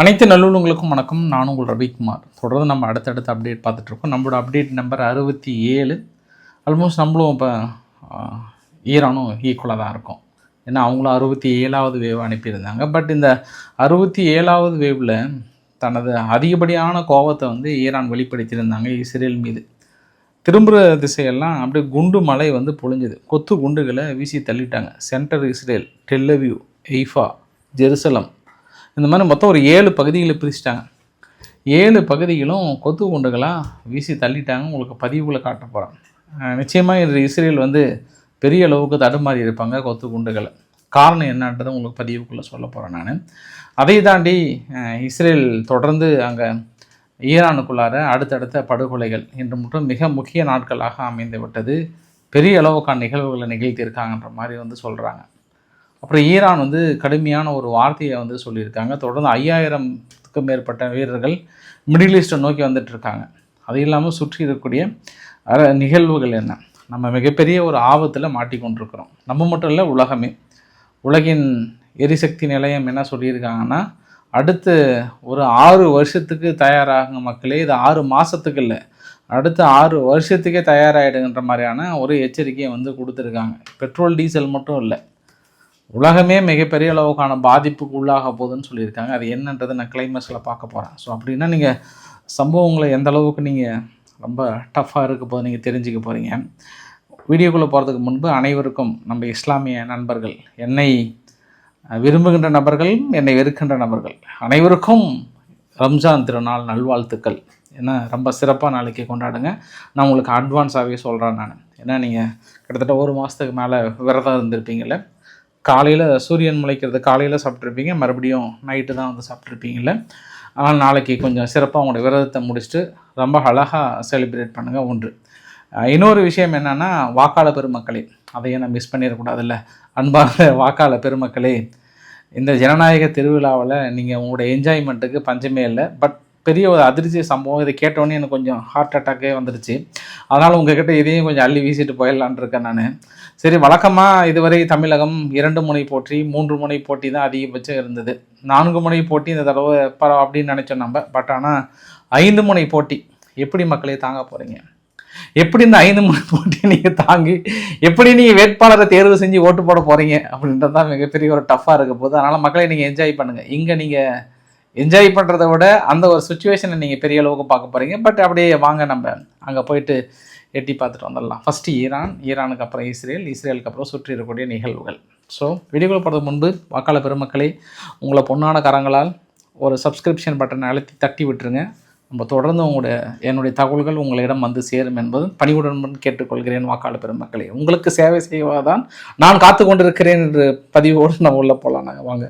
அனைத்து நல்லுள்ளங்களுக்கும் வணக்கம். நான் உங்கள் ரவிக்குமார். தொடர்ந்து நம்ம அடுத்தடுத்த அப்டேட் பார்த்துட்ருக்கோம். நம்மளோட அப்டேட் நம்பர் 67. ஆல்மோஸ்ட் நம்மளும் இப்போ ஈரானும் ஈக்குவலாக தான் இருக்கும். ஏன்னா அவங்களும் 67வது வேவ் அனுப்பியிருந்தாங்க. பட் இந்த 67வது வேவில் தனது அதிகப்படியான கோபத்தை வந்து ஈரான் வெளிப்படுத்தியிருந்தாங்க இஸ்ரேல் மீது. திரும்புகிற திசையெல்லாம் அப்படியே குண்டு மழை வந்து பொழிஞ்சுது. கொத்து குண்டுகளை வீசி தள்ளிட்டாங்க. சென்டர் இஸ்ரேல், டெல்லவியூ, எய்ஃபா, ஜெருசலம், இந்த மாதிரி மொத்தம் ஒரு 7 பகுதிகளை பிரிச்சுட்டாங்க. 7 பகுதிகளும் கொத்து குண்டுகளாக வீசி தள்ளிட்டாங்க. உங்களுக்கு பதிவுகளை காட்ட போகிறேன். நிச்சயமாக இது இஸ்ரேல் வந்து பெரிய அளவுக்கு தடுமாறி இருப்பாங்க கொத்து குண்டுகளை. காரணம் என்னன்றதை உங்களுக்கு பதிவுக்குள்ளே சொல்ல போகிறேன் நான். அதை தாண்டி இஸ்ரேல் தொடர்ந்து அங்கே ஈரானுக்குள்ளார அடுத்தடுத்த படுகொலைகள் இன்று மட்டும் மிக முக்கிய நாட்களாக அமைந்து விட்டது. பெரிய அளவுக்கான நிகழ்வுகளை நிகழ்த்தியிருக்காங்கன்ற மாதிரி வந்து சொல்கிறாங்க. அப்புறம் ஈரான் வந்து கடுமையான ஒரு வார்த்தையை வந்து சொல்லியிருக்காங்க. தொடர்ந்து 5000க்கும் மேற்பட்ட வீரர்கள் மிடில் ஈஸ்ட்டை நோக்கி வந்துட்டுருக்காங்க. அது இல்லாமல் சுற்றி இருக்கக்கூடிய நிகழ்வுகள் என்ன, நம்ம மிகப்பெரிய ஒரு ஆபத்தில் மாட்டிக்கொண்டிருக்கிறோம். நம்ம மட்டும் இல்லை, உலகமே. உலகின் எரிசக்தி நிலையம் என்ன சொல்லியிருக்காங்கன்னா, அடுத்து ஒரு 6 வருஷத்துக்கு தயாராகுங்க மக்களே. இது 6 மாதத்துக்கு இல்லை, அடுத்த 6 வருஷத்துக்கே தயாராகிடுங்கிற மாதிரியான ஒரு எச்சரிக்கையை வந்து கொடுத்துருக்காங்க. பெட்ரோல் டீசல் மட்டும் இல்லை, உலகமே மிகப்பெரிய அளவுக்கான பாதிப்புக்கு உள்ளாக போகுதுன்னு சொல்லியிருக்காங்க. அது என்னன்றது நான் கிளைமேக்ஸில் பார்க்க போகிறேன். ஸோ அப்படின்னா நீங்கள் சம்பவங்களை எந்த அளவுக்கு நீங்கள் ரொம்ப டஃப்பாக இருக்க போது நீங்கள் தெரிஞ்சுக்க போகிறீங்க. வீடியோக்குள்ளே போகிறதுக்கு முன்பு அனைவருக்கும் நம்ம இஸ்லாமிய நண்பர்கள், என்னை விரும்புகின்ற நபர்கள், என்னை வெறுக்கின்ற நபர்கள் அனைவருக்கும் ரம்ஜான் திருநாள் நல்வாழ்த்துக்கள். ஏன்னா ரொம்ப சிறப்பாக நாளைக்கு கொண்டாடுங்க. நான் உங்களுக்கு அட்வான்ஸாகவே சொல்கிறேன் நான். ஏன்னா நீங்கள் கிட்டத்தட்ட 1 மாதத்துக்கு மேலே விரதம் இருந்திருப்பீங்கள்ல. காலையில் சூரியன் முளைக்கிறது காலையில் சாப்பிட்ருப்பீங்க, மறுபடியும் நைட்டு தான் வந்து சாப்பிட்ருப்பீங்கள்ல. ஆனால் நாளைக்கு கொஞ்சம் சிறப்பாக உங்களுடைய விரதத்தை முடிச்சுட்டு ரொம்ப அழகாக செலிப்ரேட் பண்ணுங்கள். ஒன்று. இன்னொரு விஷயம் என்னென்னா, வாக்காளர் பெருமக்களே, அதையும் நான் மிஸ் பண்ணிடக்கூடாதுல்ல. அன்பார்ந்த வாக்காளர் பெருமக்களே, இந்த ஜனநாயக திருவிழாவில் நீங்கள் உங்களுடைய என்ஜாய்மெண்ட்டுக்கு பஞ்சமே இல்லை. பட் பெரிய ஒரு அதிர்ச்சி சம்பவம். இதை கேட்டோன்னே எனக்கு கொஞ்சம் ஹார்ட் அட்டாக்கே வந்துடுச்சு. அதனால் உங்கள்கிட்ட இதையும் கொஞ்சம் அள்ளி வீசிட்டு போயிடலான் இருக்கேன் நான். சரி, வழக்கமாக இதுவரை தமிழகம் 2 முனை போட்டி, 3 முனை போட்டி தான் அதிகபட்சம் இருந்தது. 4 முனை போட்டி இந்த தடவை அப்படின்னு நினச்சோம் நம்ம. பட் ஆனால் 5 முனை போட்டி எப்படி மக்களே தாங்க போகிறீங்க? எப்படி இந்த 5 முனை போட்டியை நீங்கள் தாங்கி எப்படி நீங்கள் வேட்பாளரை தேர்வு செஞ்சு ஓட்டு போட போகிறீங்க அப்படின்றது தான் மிகப்பெரிய ஒரு டஃப்பாக இருக்க போகுது. அதனால் மக்களை நீங்கள் என்ஜாய் பண்ணுங்கள். இங்கே நீங்கள் என்ஜாய் பண்ணுறத விட அந்த ஒரு சுச்சுவேஷனை நீங்கள் பெரிய அளவுக்கு பார்க்க போகிறீங்க. பட் அப்படியே வாங்க நம்ம அங்கே போயிட்டு எட்டி பார்த்துட்டு வந்துடலாம். ஃபஸ்ட்டு ஈரானுக்கு அப்புறம் இஸ்ரேலுக்கு அப்புறம் சுற்றி இருக்கக்கூடிய நிகழ்வுகள். ஸோ வீடியோக்குள்ள போகிறதுக்கு முன்பு வாக்காளர் பெருமக்களை உங்களை பொன்னான கரங்களால் ஒரு சப்ஸ்கிரிப்ஷன் பட்டனை அழுத்தி தட்டி விட்டுருங்க. நம்ம தொடர்ந்து என்னுடைய தகவல்கள் உங்களிடம் வந்து சேரும் என்பது பணிவுடன் கேட்டுக்கொள்கிறேன். வாக்காளர் பெருமக்களை, உங்களுக்கு சேவை செய்வதான் நான் காத்து கொண்டிருக்கிறேன் என்று பதிவோடு நம்ம உள்ளே போகலாம். நாங்கள் வாங்க.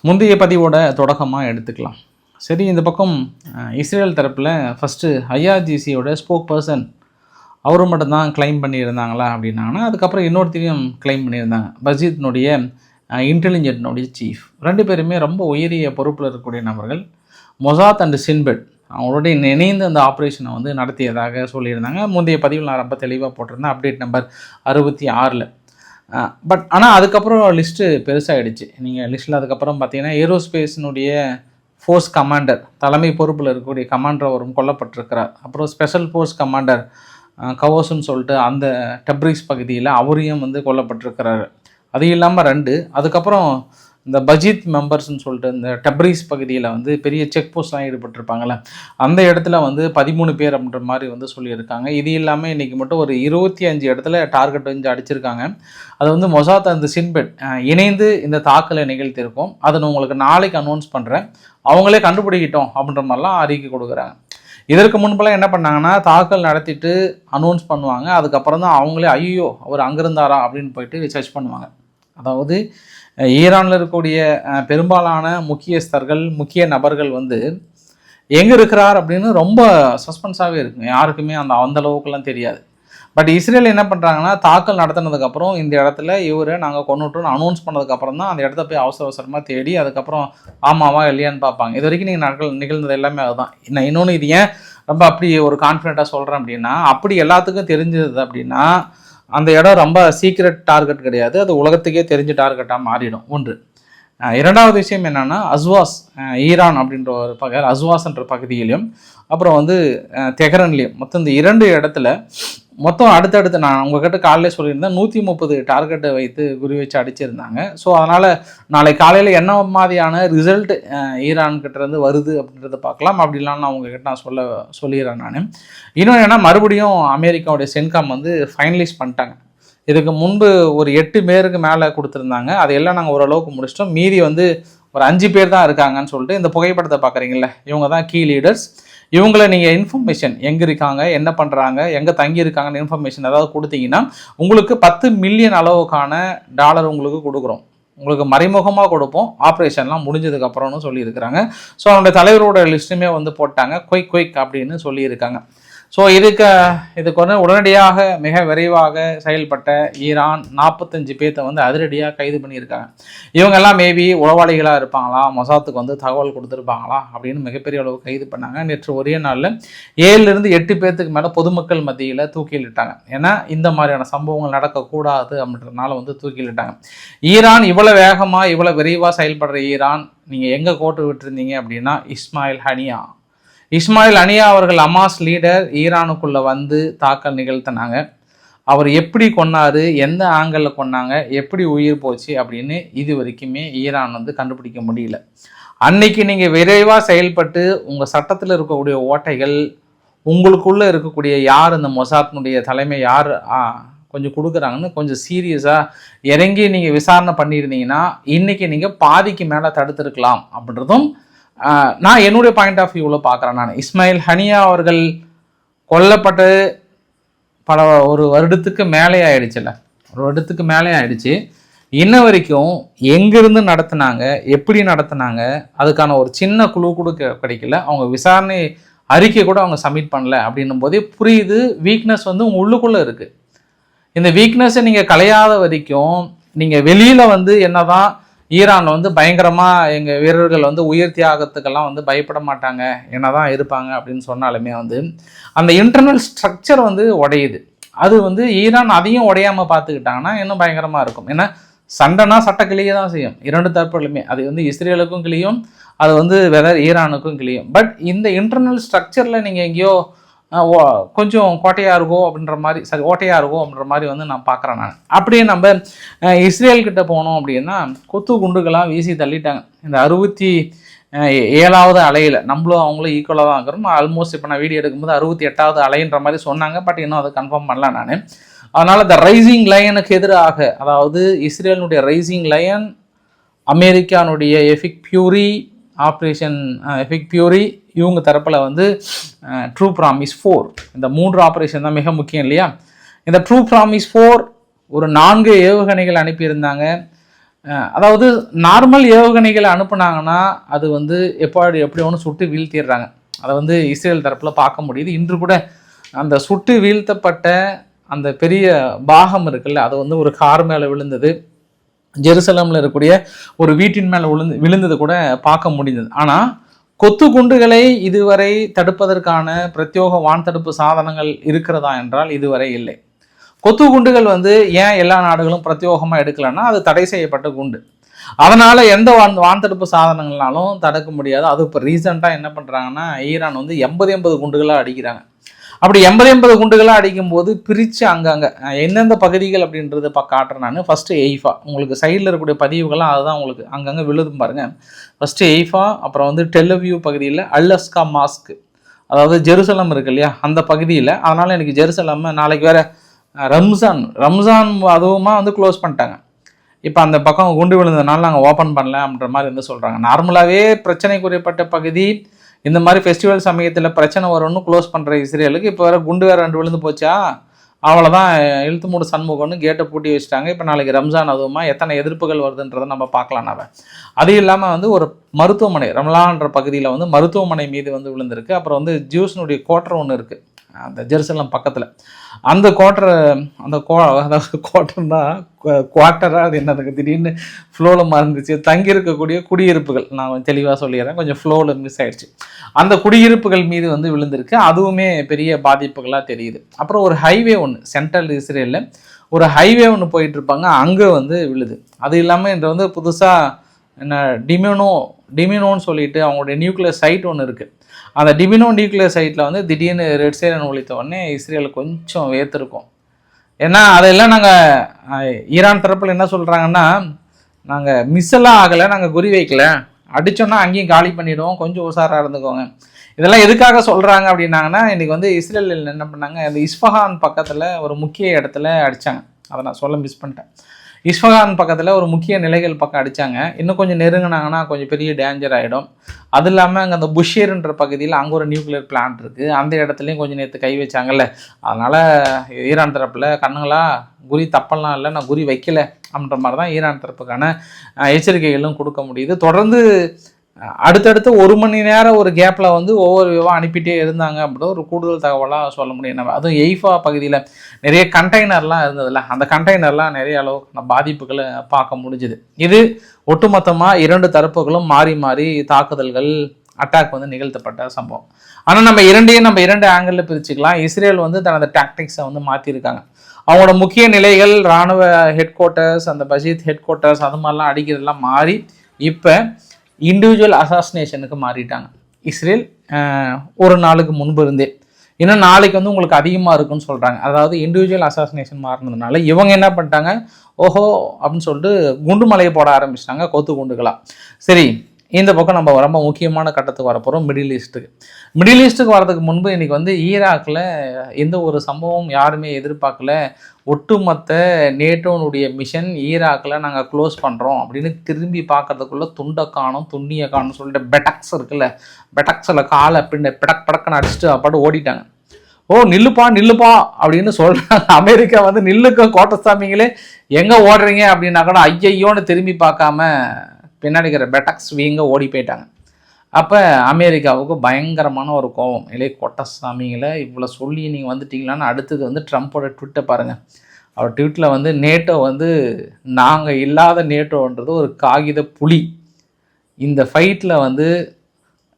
முந்தைய பதிவோட தொடக்கமாக எடுத்துக்கலாம். சரி, இந்த பக்கம் இஸ்ரேல் தரப்பில் ஃபஸ்ட்டு ஐஆர்ஜிசியோட ஸ்போக் பர்சன் அவரு மட்டும்தான் கிளைம் பண்ணியிருந்தாங்களா அப்படின்னாங்கன்னா, அதுக்கப்புறம் இன்னொருத்தையும் கிளைம் பண்ணியிருந்தாங்க. பஜீத்னுடைய இன்டெலிஜென்ட்னுடைய சீஃப். 2 பேருமே ரொம்ப உயரிய பொறுப்பில் இருக்கக்கூடிய நபர்கள். மொசாத் அண்ட் சின்பெட் அவங்களுடைய இணைந்து அந்த ஆப்ரேஷனை வந்து நடத்தியதாக சொல்லியிருந்தாங்க. முந்தைய பதிவில் நான் ரொம்ப தெளிவாக போட்டிருந்தேன், அப்டேட் நம்பர் 66. பட் ஆனால் அதுக்கப்புறம் லிஸ்ட்டு பெருசாகிடுச்சு. நீங்கள் லிஸ்ட்டில் அதுக்கப்புறம் பார்த்தீங்கன்னா, ஏரோஸ்பேஸினுடைய ஃபோர்ஸ் கமாண்டர், தலைமை பொறுப்பில் இருக்கக்கூடிய கமாண்டர் அவரும் கொல்லப்பட்டிருக்கிறார். அப்புறம் ஸ்பெஷல் ஃபோர்ஸ் கமாண்டர் கவோஸ்ன்னு சொல்லிட்டு அந்த டெப்ரிஸ் பகுதியில் அவரையும் வந்து கொல்லப்பட்டிருக்கிறாரு. அது இல்லாமல் 2. அதுக்கப்புறம் இந்த பஜீத் மெம்பர்ஸ்ன்னு சொல்லிட்டு இந்த டெப்ரிஸ் பகுதியில் வந்து பெரிய செக் போஸ்ட்லாம் ஈடுபட்டிருப்பாங்கள்ல, அந்த இடத்துல வந்து 13 பேர் அப்படின்ற மாதிரி வந்து சொல்லியிருக்காங்க. இது இல்லாமல் இன்றைக்கி மட்டும் ஒரு 25 இடத்துல டார்கெட் வந்து அடிச்சிருக்காங்க. அது வந்து மொசாத் அந்த சின்பெட் இணைந்து இந்த தாக்கலை நிகழ்த்தியிருக்கோம். அதை நான் உங்களுக்கு நாளைக்கு அனௌன்ஸ் பண்ணுறேன். அவங்களே கண்டுபிடிக்கிட்டோம் அப்படின்ற மாதிரிலாம் அறிக்கை கொடுக்குறாங்க. இதற்கு முன்பெல்லாம் என்ன பண்ணாங்கன்னா, தாக்கல் நடத்திட்டு அனௌன்ஸ் பண்ணுவாங்க. அதுக்கப்புறம் தான் அவங்களே ஐயோ அவர் அங்கிருந்தாரா அப்படின்னு போயிட்டு சர்ச் பண்ணுவாங்க. அதாவது ஈரானில் இருக்கக்கூடிய பெரும்பாலான முக்கியஸ்தர்கள், முக்கிய நபர்கள் வந்து எங்கே இருக்கிறார் அப்படின்னு ரொம்ப சஸ்பென்ஸாகவே இருக்குங்க. யாருக்குமே அந்த அளவுக்குலாம் தெரியாது. பட் இஸ்ரேல் என்ன பண்ணுறாங்கன்னா, தாக்கல் நடத்தினதுக்கப்புறம் இந்த இடத்துல இவரை நாங்கள் கொண்டுட்டோன்னு அனௌன்ஸ் பண்ணதுக்கப்புறம் தான் அந்த இடத்த போய் அவசரமாக தேடி அதுக்கப்புறம் ஆமாவா இல்லையான்னு பார்ப்பாங்க. இது வரைக்கும் நீங்கள் நிகழ்ந்தது எல்லாமே அதுதான். இன்னொன்று இது ஏன் ரொம்ப அப்படி ஒரு கான்ஃபிடென்ட்டாக சொல்கிறேன் அப்படின்னா, அப்படி எல்லாத்துக்கும் தெரிஞ்சது அப்படின்னா, அந்த இடம் ரொம்ப சீக்ரெட் டார்கெட் கிடையாது, அது உலகத்துக்கே தெரிஞ்ச டார்கெட்டாக மாறிடும். ஒன்று. இரண்டாவது விஷயம் என்னென்னா அஸ்வாஸ், ஈரான் அப்படின்ற ஒரு அஸ்வாஸ்ன்ற பகுதியிலையும் அப்புறம் வந்து தெஹ்ரான்லேயும் மொத்தம் இந்த 2 இடத்துல மொத்தம் அடுத்தடுத்து நான் உங்ககிட்ட காலையிலே சொல்லியிருந்தேன் 130 டார்கெட்டை வைத்து குறி வச்சு அடிச்சிருந்தாங்க. ஸோ அதனால் நாளை காலையில் என்ன மாதிரியான ரிசல்ட் ஈரான்கிட்டேருந்து வருது அப்படின்றத பார்க்கலாம். அப்படிலாம் நான் உங்ககிட்ட நான் சொல்லிடுறேன். நான் இன்னொன்று ஏன்னா மறுபடியும் அமெரிக்காவுடைய சென்காம் வந்து ஃபைனலைஸ் பண்ணிட்டாங்க. இதுக்கு முன்பு ஒரு 8 பேருக்கு மேலே கொடுத்துருந்தாங்க, அதையெல்லாம் நாங்கள் ஓரளவுக்கு முடிச்சிட்டோம். மீதி வந்து ஒரு 5 பேர் தான் இருக்காங்கன்னு சொல்லிட்டு இந்த புகைப்படத்தை பார்க்குறீங்களே, இவங்க தான் கீ லீடர்ஸ். இவங்கள நீங்கள் இன்ஃபர்மேஷன் எங்கே இருக்காங்க, என்ன பண்ணுறாங்க, எங்கே தங்கியிருக்காங்கன்னு இன்ஃபர்மேஷன் ஏதாவது கொடுத்தீங்கன்னா உங்களுக்கு 10 மில்லியன் அளவுக்கான டாலர் உங்களுக்கு கொடுக்குறோம். உங்களுக்கு மறைமுகமாக கொடுப்போம், ஆப்ரேஷன்லாம் முடிஞ்சதுக்கப்புறம்னு சொல்லியிருக்கிறாங்க. ஸோ அவனுடைய தலைவரோட லிஸ்ட்டுமே வந்து போட்டாங்க, குயிக் அப்படின்னு சொல்லியிருக்காங்க. ஸோ இதுக்கு வந்து உடனடியாக மிக விரைவாக செயல்பட்ட ஈரான் 45 பேர்த்தை வந்து அதிரடியாக கைது பண்ணியிருக்காங்க. இவங்கெல்லாம் மேபி உளவாளிகளாக இருப்பாங்களா, மொசாத்துக்கு வந்து தகவல் கொடுத்துருப்பாங்களா அப்படின்னு மிகப்பெரிய அளவு கைது பண்ணாங்க. நேற்று ஒரே நாளில் 7லேருந்து 8 பேர்த்துக்கு மேலே பொதுமக்கள் மத்தியில் தூக்கிலிட்டாங்க. ஏன்னா இந்த மாதிரியான சம்பவங்கள் நடக்கக்கூடாது அப்படின்றதுனால வந்து தூக்கிலிட்டாங்க. ஈரான் இவ்வளோ வேகமாக இவ்வளோ விரைவாக செயல்படுற ஈரான் நீங்கள் எங்கே கோட்டு விட்டுருந்தீங்க அப்படின்னா இஸ்மாயில் ஹனியா அவர்கள் ஹமாஸ் லீடர் ஈரானுக்குள்ளே வந்து தாக்கல் நிகழ்த்தினாங்க. அவர் எப்படி கொன்னார், எந்த ஆங்கிளில் கொன்னாங்க, எப்படி உயிர் போச்சு அப்படின்னு இது வரைக்குமே ஈரான் வந்து கண்டுபிடிக்க முடியல. அன்னைக்கு நீங்கள் விரைவாக செயல்பட்டு உங்கள் சட்டத்தில் இருக்கக்கூடிய ஓட்டைகள், உங்களுக்குள்ளே இருக்கக்கூடிய யார் இந்த மொசாத்தினுடைய தலைமை யார் கொஞ்சம் கொடுக்குறாங்கன்னு கொஞ்சம் சீரியஸாக இறங்கி நீங்கள் விசாரணை பண்ணியிருந்தீங்கன்னா இன்றைக்கி நீங்கள் பாதிக்கு மேலே தடுத்துருக்கலாம் அப்படின்றதும் நான் என்னுடைய பாயிண்ட் ஆஃப் வியூவில் பார்க்குறேன். நான் இஸ்மாயில் ஹனியா அவர்கள் கொல்லப்பட்டு ஒரு வருடத்துக்கு மேலே ஆயிடுச்சு. இன்ன வரைக்கும் எங்கேருந்து நடத்துனாங்க, எப்படி நடத்துனாங்க, அதுக்கான ஒரு சின்ன குழு கூட கிடைக்கல. அவங்க விசாரணை அறிக்கை கூட அவங்க சப்மிட் பண்ணல. அப்படின்னும் போதே புரியுது வீக்னஸ் வந்து உங்கள் உள்ளுக்குள்ளே இருக்குது. இந்த வீக்னஸை நீங்கள் களையாத வரைக்கும் நீங்கள் வெளியில் வந்து என்னதான் ஈரான் வந்து பயங்கரமாக எங்கள் வீரர்கள் வந்து உயிர் தியாகத்துக்கெல்லாம் வந்து பயப்பட மாட்டாங்க, என்ன தான் இருப்பாங்க அப்படின்னு சொன்னாலுமே வந்து அந்த இன்டர்னல் ஸ்ட்ரக்சர் வந்து உடையுது. அது வந்து ஈரான் அதையும் உடையாமல் பார்த்துக்கிட்டாங்கன்னா இன்னும் பயங்கரமாக இருக்கும். ஏன்னா சண்டைனா சட்டக்கிளியே தான் செய்யும் 2 தரப்புகளுமே. அது வந்து இஸ்ரேலுக்கும் கிளியும், அது வந்து வெதர் ஈரானுக்கும் கிளியும். பட் இந்த இன்டர்னல் ஸ்ட்ரக்சரில் நீங்கள் எங்கேயோ கொஞ்சம் ஓட்டையாக இருக்கும் அப்படின்ற மாதிரி வந்து நான் பார்க்குறேன். நான் அப்படியே நம்ம இஸ்ரேல்கிட்ட போனோம் அப்படின்னா கொத்து குண்டுகளாக வீசி தள்ளிட்டாங்க. இந்த 67வது அலையில் நம்மளும் அவங்களும் ஈக்குவலாக தான் இருக்கிறோம். ஆல்மோஸ்ட் இப்போ நான் வீடியோ எடுக்கும்போது 68வது அலைன்ற மாதிரி சொன்னாங்க. பட் இன்னும் அதை கன்ஃபார்ம் பண்ணல நான். அதனால் இந்த ரைசிங் லயனுக்கு எதிராக, அதாவது இஸ்ரேலினுடைய ரைசிங் லயன், அமெரிக்கானுடைய ஆப்ரேஷன் எஃபிக் பியூரி, இவங்க தரப்பில் வந்து ட்ரூ ப்ராமிஸ் 4, இந்த 3 ஆப்ரேஷன் தான் மிக முக்கியம் இல்லையா. இந்த ட்ரூ ப்ராமிஸ் 4 ஒரு 4 ஏவுகணைகள் அனுப்பியிருந்தாங்க. அதாவது நார்மல் ஏவுகணைகளை அனுப்புனாங்கன்னா அது வந்து எப்படி ஒன்று சுட்டு வீழ்த்திடுறாங்க. அதை வந்து இஸ்ரேல் தரப்பில் பார்க்க முடியுது. இன்று கூட அந்த சுட்டு வீழ்த்தப்பட்ட அந்த பெரிய பாகம் இருக்குல்ல, அது வந்து ஒரு கார் மேலே விழுந்தது, ஜெருசலமில் இருக்கக்கூடிய ஒரு வீட்டின் மேலே விழுந்தது கூட பார்க்க முடிந்தது. ஆனால் கொத்து குண்டுகளை இதுவரை தடுப்பதற்கான பிரத்யோக வான் தடுப்பு சாதனங்கள் இருக்கிறதா என்றால் இதுவரை இல்லை. கொத்து குண்டுகள் வந்து ஏன் எல்லா நாடுகளும் பிரத்யோகமாக எடுக்கலைன்னா அது தடை செய்யப்பட்ட குண்டு. அதனால் எந்த வான் தடுப்பு சாதனங்கள்னாலும் தடுக்க முடியாது. அது இப்போ ரீசெண்டாக என்ன பண்ணுறாங்கன்னா ஈரான் வந்து 80 குண்டுகளாக அடிக்கிறாங்க. அப்படி 80 குண்டுகளாக அடிக்கும்போது பிரித்து அங்கங்கே எந்தெந்த பகுதிகள் அப்படின்றது காட்டுறேன் நான். ஃபஸ்ட்டு எய்ஃபா, உங்களுக்கு சைடில் இருக்கக்கூடிய பதிவுகள்லாம் அதுதான் உங்களுக்கு அங்கங்கே விழுதும் பாருங்கள். ஃபஸ்ட்டு எய்ஃபா, அப்புறம் வந்து டெல்லவியூ பகுதியில் அல்-அக்ஸா மாஸ்க், அதாவது ஜெருசலம் இருக்கு இல்லையா அந்த பகுதியில். அதனால் எனக்கு ஜெருசலம் நாளைக்கு வேறு ரம்ஜான் அதுவுமா வந்து க்ளோஸ் பண்ணிட்டாங்க. இப்போ அந்த பக்கம் குண்டு விழுந்ததுனால நாங்கள் ஓப்பன் பண்ணல அப்படின்ற மாதிரி வந்து சொல்கிறாங்க. நார்மலாகவே பிரச்சனைக்குரியப்பட்ட பகுதி இந்த மாதிரி ஃபெஸ்டிவல் சமயத்தில் பிரச்சனை வரும்னு க்ளோஸ் பண்ணுற இஸ்ரேலுக்கு இப்போ வேறு குண்டு வேறு 2 விழுந்து போச்சா, அவ்வளோதான் இழுத்து மூடு சண்முகம்னு கேட்டை பூட்டி வச்சுட்டாங்க. இப்போ நாளைக்கு ரம்ஜான் அதுவுமா எத்தனை எதிர்ப்புகள் வருதுன்றதை நம்ம பார்க்கலாம். நம்ம அது இல்லாமல் வந்து ஒரு மருத்துவமனை ரம்லான்ற பகுதியில் வந்து மருத்துவமனை மீது வந்து விழுந்திருக்கு. அப்புறம் வந்து ஜூஸ்னுடைய குவார்ட்டர் ஒன்று இருக்குது அந்த ஜெருசலம் பக்கத்தில். அந்த அதாவது குவார்ட்டர்னா குவார்ட்டராக அது என்னதுக்கு திடீர்னு ஃப்ளோவில் மறந்துச்சு. தங்கியிருக்கக்கூடிய குடியிருப்புகள் நான் தெளிவாக சொல்லிடுறேன், கொஞ்சம் ஃப்ளோவில் மிஸ் ஆகிடுச்சு. அந்த குடியிருப்புகள் மீது வந்து விழுந்திருக்கு. அதுவுமே பெரிய பாதிப்புகளாக தெரியுது. அப்புறம் ஒரு ஹைவே ஒன்று சென்ட்ரல் இஸ்ரேலில் ஒரு ஹைவே ஒன்று போயிட்டுருப்பாங்க, அங்கே வந்து விழுது. அது இல்லாமல் இன்று வந்து புதுசாக என்ன டிமினோன்னு சொல்லிட்டு அவங்களுடைய நியூக்ளியர் சைட் ஒன்று இருக்குது. அந்த டிமினோ நியூக்ளியர் சைட்டில் வந்து திடீர்னு ரெட் சைரன் ஒழித்த உடனே இஸ்ரேல் கொஞ்சம் வேர்த்திருக்கும். ஏன்னா அதெல்லாம் நாங்கள் ஈரான் தரப்பில் என்ன சொல்கிறாங்கன்னா, நாங்கள் மிஸ்ஸெல்லாம் ஆகலை, நாங்கள் குறி வைக்கல, அடித்தோன்னா அங்கேயும் காலி பண்ணிவிடுவோம், கொஞ்சம் உஷாராக இருந்துக்கோங்க. இதெல்லாம் எதுக்காக சொல்கிறாங்க அப்படின்னாங்கன்னா, இன்றைக்கி வந்து இஸ்ரேல் என்ன பண்ணாங்க, அந்த இஸ்ஃபஹான் பக்கத்தில் ஒரு முக்கிய இடத்துல அடித்தாங்க. அதை நான் சொல்ல மிஸ் பண்ணிட்டேன். இஸ்ஃபஹான் பக்கத்தில் ஒரு முக்கிய நிலைகள் பக்கம் அடித்தாங்க. இன்னும் கொஞ்சம் நெருங்கினாங்கன்னா கொஞ்சம் பெரிய டேஞ்சர் ஆகிடும். அது இல்லாமல் அங்கே அந்த புஷேர்ன்ற பகுதியில் அங்கே ஒரு நியூக்ளியர் பிளான்ட் இருக்குது, அந்த இடத்துலையும் கொஞ்சம் நேற்று கை வச்சாங்கல்ல. அதனால் ஈரான் தரப்பில் கண்ணுங்களா குறி தப்பெல்லாம் இல்லை, நான் குறி வைக்கல அப்படின்ற மாதிரி தான் ஈரான் தரப்புக்கான எச்சரிக்கைகளும் கொடுக்க முடியுது. தொடர்ந்து அடுத்தடுத்து 1 மணி நேரம் ஒரு கேப்பில் வந்து ஒவ்வொரு விவரம் அனுப்பிட்டே இருந்தாங்க அப்படின்ற ஒரு கூடுதல் தகவலாக சொல்ல முடியும். நம்ம அதுவும் எய்ஃபா பகுதியில் நிறைய கண்டெய்னர்லாம் இருந்ததில்ல, அந்த கண்டெய்னர்லாம் நிறைய அளவுக்கு பாதிப்புகளை பார்க்க முடிஞ்சுது. இது ஒட்டுமொத்தமாக 2 தரப்புகளும் மாறி மாறி தாக்குதல்கள் அட்டாக் வந்து நிகழ்த்தப்பட்ட சம்பவம். ஆனால் நம்ம 2 ஆங்கிளில் பிரிச்சுக்கலாம். இஸ்ரேல் வந்து தனது டாக்டிக்ஸை வந்து மாற்றிருக்காங்க. அவங்களோட முக்கிய நிலைகள், இராணுவ ஹெட் குவார்ட்டர்ஸ், அந்த பஷீத் ஹெட் குவார்ட்டர்ஸ், அது மாதிரிலாம் அடிக்கிறதுலாம் மாறி இப்போ இண்டிவிஜுவல் அசாசினேஷனுக்கு மாறிட்டாங்க இஸ்ரேல். ஒரு நாளுக்கு முன்பு இருந்தே இன்னும் நாளைக்கு வந்து உங்களுக்கு அதிகமாக இருக்குன்னு சொல்கிறாங்க. அதாவது இண்டிவிஜுவல் அசாசினேஷன் மாறினதுனால இவங்க என்ன பண்ணிட்டாங்க, ஓஹோ அப்படின்னு சொல்லிட்டு குண்டு மலையை போட ஆரம்பிச்சிட்டாங்க, கொத்து குண்டுகளாக. சரி, இந்த பக்கம் நம்ம ரொம்ப முக்கியமான கட்டத்துக்கு வரப்போகிறோம், மிடில் ஈஸ்ட்டுக்கு வரதுக்கு முன்பு இன்றைக்கி வந்து ஈராக்கில் எந்த ஒரு சம்பவம் யாருமே எதிர்பார்க்கல. ஒட்டுமொத்த நேட்டோனுடைய மிஷன் ஈராக்கில் நாங்கள் க்ளோஸ் பண்ணுறோம் அப்படின்னு திரும்பி பார்க்கறதுக்குள்ளே துண்டை காணும் துண்ணியை காணும்னு சொல்லிட்டு பெட்டக்ஸ் இருக்குல்ல, பெட்டக்ஸில் காலை பின்ன படக்குன்னு அடிச்சுட்டு அப்பாட்டு ஓடிட்டாங்க. ஓ நில்லுப்பா அப்படின்னு சொல்கிறாங்க. அமெரிக்கா வந்து நில்லுக்க கோட்டசாமிங்களே எங்கே ஓடுறீங்க அப்படின்னா கூட ஐயையோன்னு திரும்பி பார்க்காம பின்னாடி இருக்கிற பெட்டக்ஸ் வீங்க ஓடி போயிட்டாங்க. அப்போ அமெரிக்காவுக்கு பயங்கரமான ஒரு கோபம், இல்லை கோட்டசாமிங்களை இவ்வளோ சொல்லி நீங்கள் வந்துட்டீங்களான்னு. அடுத்தது வந்து ட்ரம்ப்போட ட்விட்டை பாருங்கள். அவர் ட்விட்டில் வந்து நேட்டோ வந்து நாங்கள் இல்லாத நேட்டோன்றது ஒரு காகித புலி. இந்த ஃபைட்டில் வந்து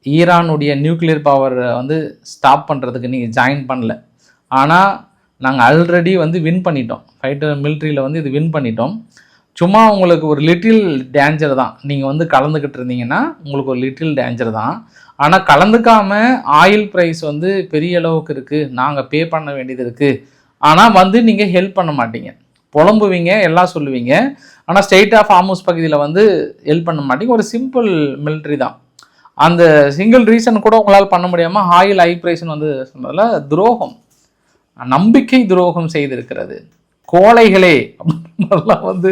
ஈரானுடைய நியூக்ளியர் பவரை வந்து ஸ்டாப் பண்ணுறதுக்கு நீங்கள் ஜாயின் பண்ணல, ஆனால் நாங்கள் ஆல்ரெடி வந்து வின் பண்ணிட்டோம், ஃபைட்டர் மிலிட்ரியில் வந்து இது வின் பண்ணிட்டோம். சும்மா உங்களுக்கு ஒரு லிட்டில் டேஞ்சர் தான், நீங்கள் வந்து கலந்துக்கிட்டு இருந்தீங்கன்னா உங்களுக்கு ஒரு லிட்டில் டேஞ்சர் தான். ஆனால் கலந்துக்காமல் ஆயில் ப்ரைஸ் வந்து பெரிய அளவுக்கு இருக்குது, நாங்கள் பே பண்ண வேண்டியது இருக்குது. ஆனால் வந்து நீங்கள் ஹெல்ப் பண்ண மாட்டீங்க, புலம்புவீங்க, எல்லாம் சொல்லுவீங்க. ஆனால் ஸ்டேட் ஆஃப் ஹார்முஸ் பகுதியில் வந்து ஹெல்ப் பண்ண மாட்டீங்க. ஒரு சிம்பிள் மிலிட்ரி தான். அந்த சிங்கிள் ரீசன் கூட உங்களால் பண்ண முடியாமல் ஆயில் ஹை ப்ரைஸ்ன்னு வந்து சொன்னதில் துரோகம், நம்பிக்கை துரோகம் செய்திருக்கிறது. கோழைகளே அப்படின்லாம் வந்து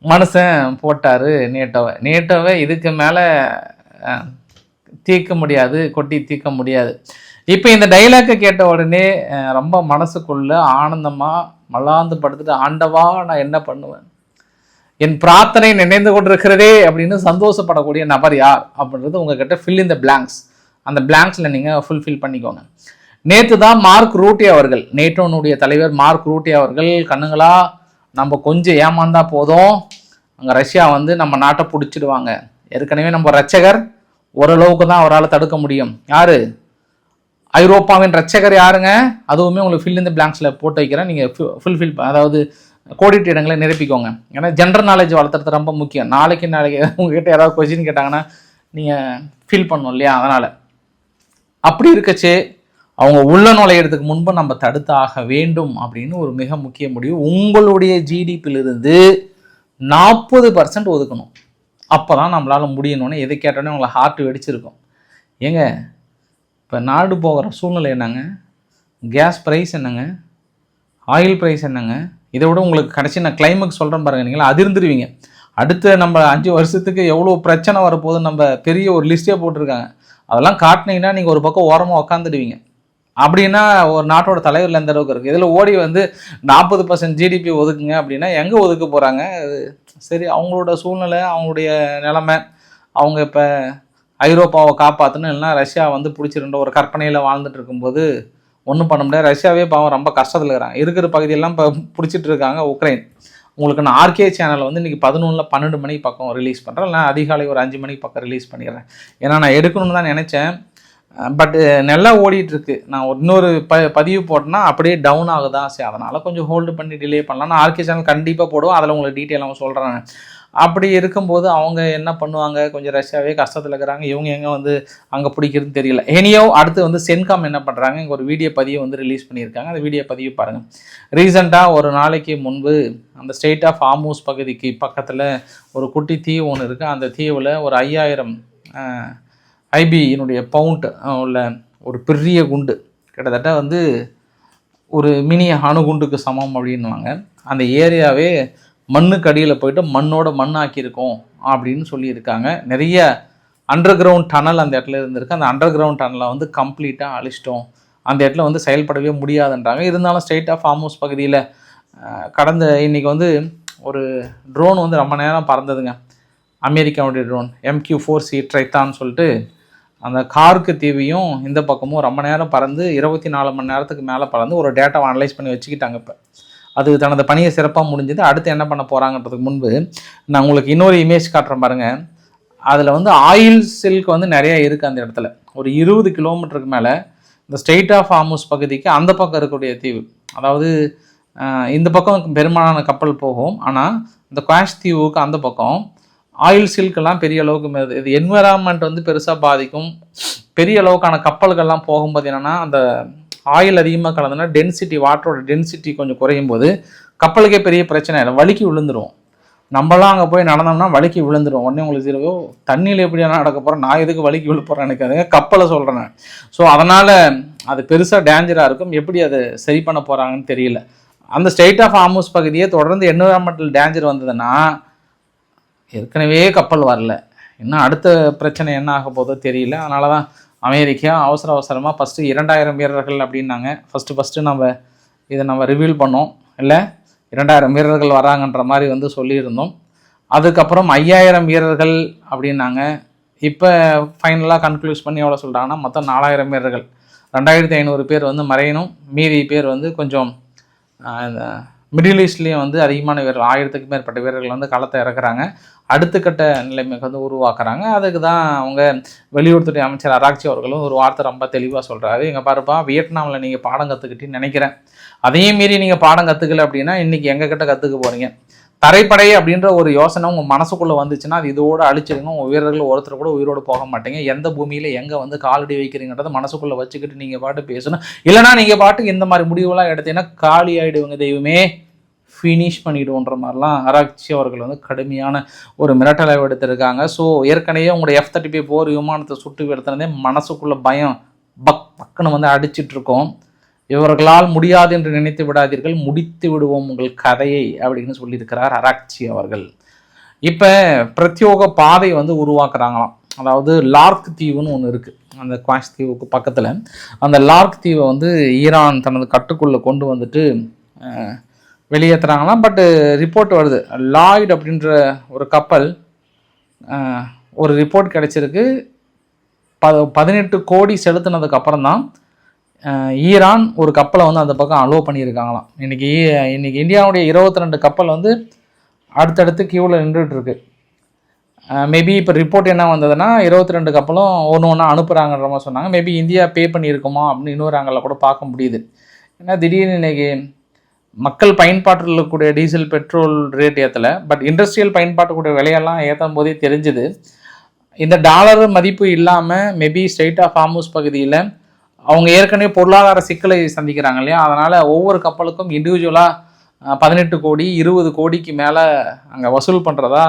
மனுஷன் போட்டார் நேட்டோவை. இதுக்கு மேலே தீர்க்க முடியாது, கொட்டி தீர்க்க முடியாது. இப்போ இந்த டைலாக்கை கேட்ட உடனே ரொம்ப மனசுக்குள்ள ஆனந்தமாக மலாந்து படுத்துட்டு, ஆண்டவா நான் என்ன பண்ணுவேன், என் பிரார்த்தனை நினைந்து கொண்டிருக்கிறதே அப்படின்னு சந்தோஷப்படக்கூடிய நபர் யார் அப்படின்றது உங்ககிட்ட ஃபில் இன் த பிளாங்க்ஸ். அந்த பிளாங்க்ஸில் நீங்கள் ஃபுல்ஃபில் பண்ணிக்கோங்க. நேற்று தான் மார்க் ரூட்டி அவர்கள், நேட்டோனுடைய தலைவர் மார்க் ரூட்டி அவர்கள், கண்ணுங்களா நம்ம கொஞ்சம் ஏமாந்தா போதும், அங்கே ரஷ்யா வந்து நம்ம நாட்டை பிடிச்சிடுவாங்க, ஏற்கனவே நம்ம ரட்சகர் ஓரளவுக்கு தான் அவரால் தடுக்க முடியும். யார்? ஐரோப்பாவின் ரட்சகர் யாருங்க? அதுவுமே உங்களுக்கு ஃபில் இந்த பிளாங்க்ஸில் போட்டு வைக்கிறேன், நீங்கள் ஃபுல்ஃபில் அதாவது கோடிட்டு இடங்களை நிரப்பிக்கோங்க. ஏன்னா ஜென்ரல் நாலேஜ் வளர்த்துறது ரொம்ப முக்கியம். நாளைக்கு உங்ககிட்ட யாராவது கொஸ்டின் கேட்டாங்கன்னா நீங்கள் ஃபீல் பண்ணணும் இல்லையா? அதனால் அப்படி இருக்கச்சு அவங்க உள்ள நுழையிறதுக்கு முன்பு நம்ம தடுத்தாக வேண்டும் அப்படின்னு ஒரு மிக முக்கிய முடிவு. உங்களுடைய ஜிடிபியிலிருந்து 40% ஒதுக்கணும். அப்போ தான் நம்மளால் முடியணும்னு எதை கேட்டோன்னே உங்களை ஹார்ட் வெடிச்சிருக்கும். ஏங்க இப்போ நாடு போகிற சூழ்நிலை என்னங்க, கேஸ் ப்ரைஸ் என்னங்க, ஆயில் ப்ரைஸ் என்னங்க, இதை விட உங்களுக்கு கடைசி நான் கிளைமேக்ஸ் சொல்கிறேன் பாருங்கள், நீங்களா அதிர்ந்துருவீங்க. அடுத்த நம்ம 5 வருஷத்துக்கு எவ்வளோ பிரச்சனை வரப்போகுது நம்ம பெரிய ஒரு லிஸ்ட்டே போட்டிருக்காங்க. அதெல்லாம் காட்டினீங்கன்னா நீங்கள் ஒரு பக்கம் ஓரமாக உக்காந்துடுவீங்க. அப்படின்னா ஒரு நாட்டோட தலைவரில் எந்த அளவுக்கு இருக்குது. இதில் ஓடி வந்து 40% ஜிடிபி ஒதுக்குங்க அப்படின்னா எங்கே ஒதுக்க போகிறாங்க? சரி, அவங்களோட சூழ்நிலை, அவங்களுடைய நிலைமை, அவங்க இப்போ ஐரோப்பாவை காப்பாற்றணும் இல்லைனா ரஷ்யா வந்து பிடிச்சிருந்த ஒரு கற்பனையில் வாழ்ந்துட்டு இருக்கும்போது ஒன்றும் பண்ண முடியாது. ரஷ்யாவே பாவம் ரொம்ப கஷ்டத்தில் இருக்கிறாங்க. இருக்கிற பகுதியெல்லாம் இப்போ பிடிச்சிட்டு இருக்காங்க உக்ரைன். உங்களுக்கு நான் ஆர்கே சேனல் வந்து இன்றைக்கி 11-12 மணிக்கு பக்கம் ரிலீஸ் பண்ணுறேன், இல்லை அதிகாலை ஒரு 5 மணிக்கு பக்கம் ரிலீஸ் பண்ணிடுறேன். ஏன்னா நான் எடுக்கணும்னு தான் நினச்சேன். பட்டு நல்லா ஓடிட்டுருக்கு. நான் இன்னொரு பதிவு போட்டேன்னா அப்படியே டவுன் ஆகுதான். சரி, அதனால் கொஞ்சம் ஹோல்டு பண்ணி டிலே பண்ணலாம். நான் ஆர்கே சேனல் கண்டிப்பாக போடுவோம், அதில் உங்களுக்கு டீட்டெயிலாக சொல்கிறேன். அப்படி இருக்கும்போது அவங்க என்ன பண்ணுவாங்க, கொஞ்சம் ரஷ்யாவே கஷ்டத்தில் இருக்கிறாங்க, இவங்க எங்கே வந்து அங்கே பிடிக்கிறதுன்னு தெரியல. எனியோ அடுத்து வந்து சென்காம் என்ன பண்ணுறாங்க, இங்கே ஒரு வீடியோ பதிவு வந்து ரிலீஸ் பண்ணியிருக்காங்க. அந்த வீடியோ பதிவு பாருங்கள். ரீசெண்டாக ஒரு நாளைக்கு முன்பு அந்த ஸ்டேட் ஆஃப் ஹார்முஸ் பகுதிக்கு பக்கத்தில் ஒரு குட்டி தீவு ஒன்று இருக்குது. அந்த தீவில் ஒரு 5000 ஐபியினுடைய பவுண்ட் உள்ள ஒரு பெரிய குண்டு, கிட்டத்தட்ட வந்து ஒரு மினி அணுகுண்டுக்கு சமம் அப்படின்வாங்க. அந்த ஏரியாவே மண்ணுக்கு அடியில் போயிட்டு மண் ஆக்கியிருக்கோம் அப்படின்னு சொல்லியிருக்காங்க. நிறைய அண்டர் கிரவுண்ட் டனல் அந்த இடத்துல இருந்திருக்கு. அந்த அண்டர் கிரவுண்ட் டனலை வந்து கம்ப்ளீட்டாக அழிச்சிட்டோம், அந்த இடத்துல வந்து செயல்படவே முடியாதுன்றாங்க. இருந்தாலும் ஸ்டேட் ஆஃப் ஹார்முஸ் பகுதியில் இன்றைக்கி வந்து ஒரு ட்ரோன் வந்து ரொம்ப நேரம் பறந்ததுங்க. அமெரிக்காவுடைய ட்ரோன் MQ-4C ட்ரைத்தான்னு சொல்லிட்டு அந்த கார்க்கு தீவையும் இந்த பக்கமும் ரொம்ப நேரம் பறந்து 24 மணி நேரத்துக்கு மேலே பறந்து ஒரு டேட்டாவை அனலைஸ் பண்ணி வச்சுக்கிட்டாங்க. இப்போ அது தனது பணியை சிறப்பாக முடிஞ்சது. அடுத்து என்ன பண்ண போகிறாங்கன்றதுக்கு முன்பு நான் உங்களுக்கு இன்னொரு இமேஜ் காட்டுறேன் பாருங்கள். அதில் வந்து ஆயில் சில்க் வந்து நிறையா இருக்குது அந்த இடத்துல. ஒரு 20 கிலோமீட்டருக்கு மேலே இந்த ஸ்டேட் ஆஃப் ஹார்முஸ் பகுதிக்கு அந்த பக்கம் இருக்கக்கூடிய தீவு, அதாவது இந்த பக்கம் பெரும்பாலான கப்பல் போகும். ஆனால் இந்த குவாஷ் தீவுக்கு அந்த பக்கம் ஆயில் சில்கெல்லாம் பெரிய அளவுக்கு இது என்விரான்மெண்ட் வந்து பெருசாக பாதிக்கும். பெரிய அளவுக்கான கப்பல்கள்லாம் போகும்போது என்னென்னா அந்த ஆயில் அதிகமாக கலந்துனா டென்சிட்டி, வாட்டரோட டென்சிட்டி கொஞ்சம் குறையும் போது கப்பலுக்கே பெரிய பிரச்சனை இல்லை, வலிக்கு விழுந்துருவோம். நம்மளாம் அங்கே போய் நடந்தோம்னா வலிக்கு விழுந்துடும். உடனே உங்களுக்கு தெரியும், தண்ணியில் எப்படியா நடக்க போகிறேன், நான் எதுக்கு வலிக்கு விழு போகிறேன் எனக்கு அதுங்க கப்பலை சொல்கிறேன். ஸோ அதனால் அது பெருசாக டேஞ்சராக இருக்கும். எப்படி அதை சரி பண்ண போகிறாங்கன்னு தெரியல. அந்த ஸ்டேட் ஆஃப் ஹார்முஸ் பகுதியே தொடர்ந்து என்விரான்மெண்டல் டேஞ்சர் வந்ததுன்னா, ஏற்கனவே கப்பல் வரல, இன்னும் அடுத்த பிரச்சனை என்ன ஆக போதோ தெரியல. அதனால தான் அமெரிக்கா அவசரமாக ஃபஸ்ட்டு 2000 வீரர்கள் அப்படின்னாங்க. ஃபஸ்ட்டு நம்ம ரிவீல் பண்ணோம் இல்லை, 2000 வீரர்கள் வராங்கன்ற மாதிரி வந்து சொல்லியிருந்தோம். அதுக்கப்புறம் 5000 வீரர்கள் அப்படின்னாங்க. இப்போ ஃபைனலாக கன்க்ளூஸ் பண்ணி எவ்வளோ சொல்கிறாங்கன்னா, மொத்தம் 4000 வீரர்கள், 2500 பேர் வந்து மறையணும், மீதி பேர் வந்து கொஞ்சம் மிடில் ஈஸ்ட்லேயும் வந்து அதிகமான வீரர்கள், 1000க்கும் மேற்பட்ட வீரர்கள் வந்து களத்தை இறக்குறாங்க. அடுத்த கட்ட நிலைமைக்கு வந்து உருவாக்குறாங்க. அதுக்கு தான் அவங்க வெளியுறவுத்துறை அமைச்சர் அராக்சி அவர்களும் ஒரு வார்த்தை ரொம்ப தெளிவாக சொல்கிறாரு. எங்கள் பாருப்பா, வியட்நாமில் நீங்கள் பாடம் கற்றுக்கிட்டேன்னு நினைக்கிறேன், அதையும் மீறி நீங்கள் பாடம் கற்றுக்கல அப்படின்னா இன்றைக்கி எங்கள் கிட்ட கற்றுக்க போகிறீங்க. தரைப்படை அப்படின்ற ஒரு யோசனை உங்கள் மனசுக்குள்ளே வந்துச்சுன்னா அது இதோடு அழிச்சிடுங்க. உங்கள் வீரர்கள் ஒருத்தர் கூட உயிரோடு போக மாட்டீங்க. எந்த பூமியில் எங்கே வந்து காலடி வைக்கிறீங்கன்றதை மனசுக்குள்ளே வச்சுக்கிட்டு நீங்கள் பாட்டு பேசணும். இல்லைனா நீங்கள் பாட்டுக்கு இந்த மாதிரி முடிவுலாம் எடுத்தீங்கன்னா காலி ஆகிடுவங்க, தெய்வமே ஃபினிஷ் பண்ணிவிடுவோன்ற மாதிரிலாம் ஆராய்ச்சி அவர்கள் வந்து கடுமையான ஒரு மிரட்டலை எடுத்திருக்காங்க. ஸோ ஏற்கனவே உங்களோட F-35 போர் விமானத்தை சுட்டு வீழ்த்தினதே மனசுக்குள்ளே பயம் பக்குன்னு வந்து அடிச்சிட்ருக்கோம். இவர்களால் முடியாது என்று நினைத்து விடாதீர்கள், முடித்து விடுவோம் உங்கள் கதையை அப்படின்னு சொல்லியிருக்கிறார் அராக்சி அவர்கள். இப்போ பிரத்யோக பாதை வந்து உருவாக்குறாங்களாம். அதாவது லார்க் தீவுன்னு ஒன்று இருக்குது அந்த குவாஷ் தீவுக்கு பக்கத்தில். அந்த லார்க் தீவை வந்து ஈரான் தனது கட்டுக்குள்ளே கொண்டு வந்துட்டு வெளியேற்றுறாங்களாம். பட்டு ரிப்போர்ட் வருது, லாய்டு அப்படின்ற ஒரு கப்பல், ஒரு ரிப்போர்ட் கிடைச்சிருக்கு, 18 கோடி செலுத்தினதுக்கு அப்புறம் தான் ஈரான் ஒரு கப்பலை வந்து அந்த பக்கம் அலோவ் பண்ணியிருக்காங்களாம். இன்றைக்கி இந்தியாவுடைய 22 கப்பல் வந்து அடுத்தடுத்து கியூவில் நின்றுட்டுருக்கு. மேபி இப்போ ரிப்போர்ட் என்ன வந்ததுன்னா 22 கப்பலும் ஒன்று அனுப்புகிறாங்கன்ற மாதிரி சொன்னாங்க. மேபி இந்தியா பே பண்ணியிருக்குமா அப்படின்னு இன்னொரு ஆங்கிளில் கூட பார்க்க முடியுது. ஏன்னா திடீர்னு இன்றைக்கி மக்கள் பயன்பாட்டில் இருக்கக்கூடிய டீசல் பெட்ரோல் ரேட் ஏற்றலை, பட் இண்டஸ்ட்ரியல் பயன்பாட்டுக்கூடிய விலையெல்லாம் ஏற்றும் போதே தெரிஞ்சுது. இந்த டாலர் மதிப்பு இல்லாமல் மேபி ஸ்டேட் ஆஃப் ஹார்முஸ் பகுதியில் அவங்க ஏற்கனவே பொருளாதார சிக்கலை சந்திக்கிறாங்க இல்லையா, அதனால் ஒவ்வொரு கப்பலுக்கும் இண்டிவிஜுவலாக 18 கோடி 20 கோடிக்கு மேலே அங்கே வசூல் பண்ணுறதா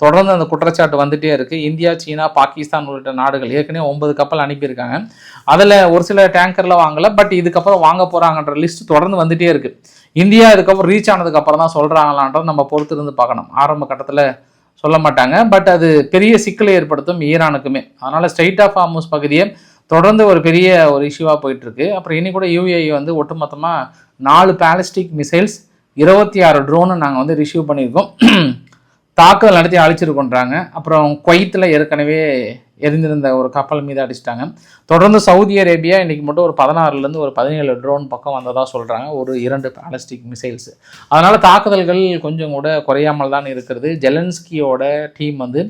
தொடர்ந்து அந்த குற்றச்சாட்டு வந்துகிட்டே இருக்குது. இந்தியா, சீனா, பாகிஸ்தான் உள்ளிட்ட நாடுகள் ஏற்கனவே 9 கப்பல் அனுப்பியிருக்காங்க. அதில் ஒரு சில டேங்கரில் வாங்கலை, பட் இதுக்கப்புறம் வாங்க போகிறாங்கன்ற லிஸ்ட் தொடர்ந்து வந்துகிட்டே இருக்குது. இந்தியா இதுக்கப்புறம் ரீச் ஆனதுக்கப்புறம் தான் சொல்கிறாங்களான்றது நம்ம பொறுத்து இருந்து பார்க்கணும். ஆரம்ப கட்டத்தில் சொல்ல மாட்டாங்க, பட் அது பெரிய சிக்கலை ஏற்படுத்தும் ஈரானுக்குமே. அதனால் ஸ்டேட் ஆஃப் ஹார்முஸ் பகுதியை தொடர்ந்து ஒரு பெரிய ஒரு இஷ்யூவாக போயிட்டுருக்கு. அப்புறம் இனி கூட UAE வந்து ஒட்டுமொத்தமாக 4 பேலிஸ்டிக் மிசைல்ஸ் 26 ட்ரோனு நாங்கள் வந்து ரிசீவ் பண்ணியிருக்கோம், தாக்குதல் நடத்தி அழிச்சிருக்கோன்றாங்க. அப்புறம் குவைத்தில் ஏற்கனவே எரிந்திருந்த ஒரு கப்பல் மீது அடிச்சிட்டாங்க. தொடர்ந்து சவுதி அரேபியா இன்றைக்கி மட்டும் ஒரு 16லேருந்து ஒரு 17 ட்ரோன் பக்கம் வந்ததாக சொல்கிறாங்க, ஒரு 2 பாலிஸ்டிக் மிசைல்ஸு. அதனால் தாக்குதல்கள் கொஞ்சம் கூட குறையாமல் தான் இருக்கிறது. ஜெலன்ஸ்கியோட டீம் வந்து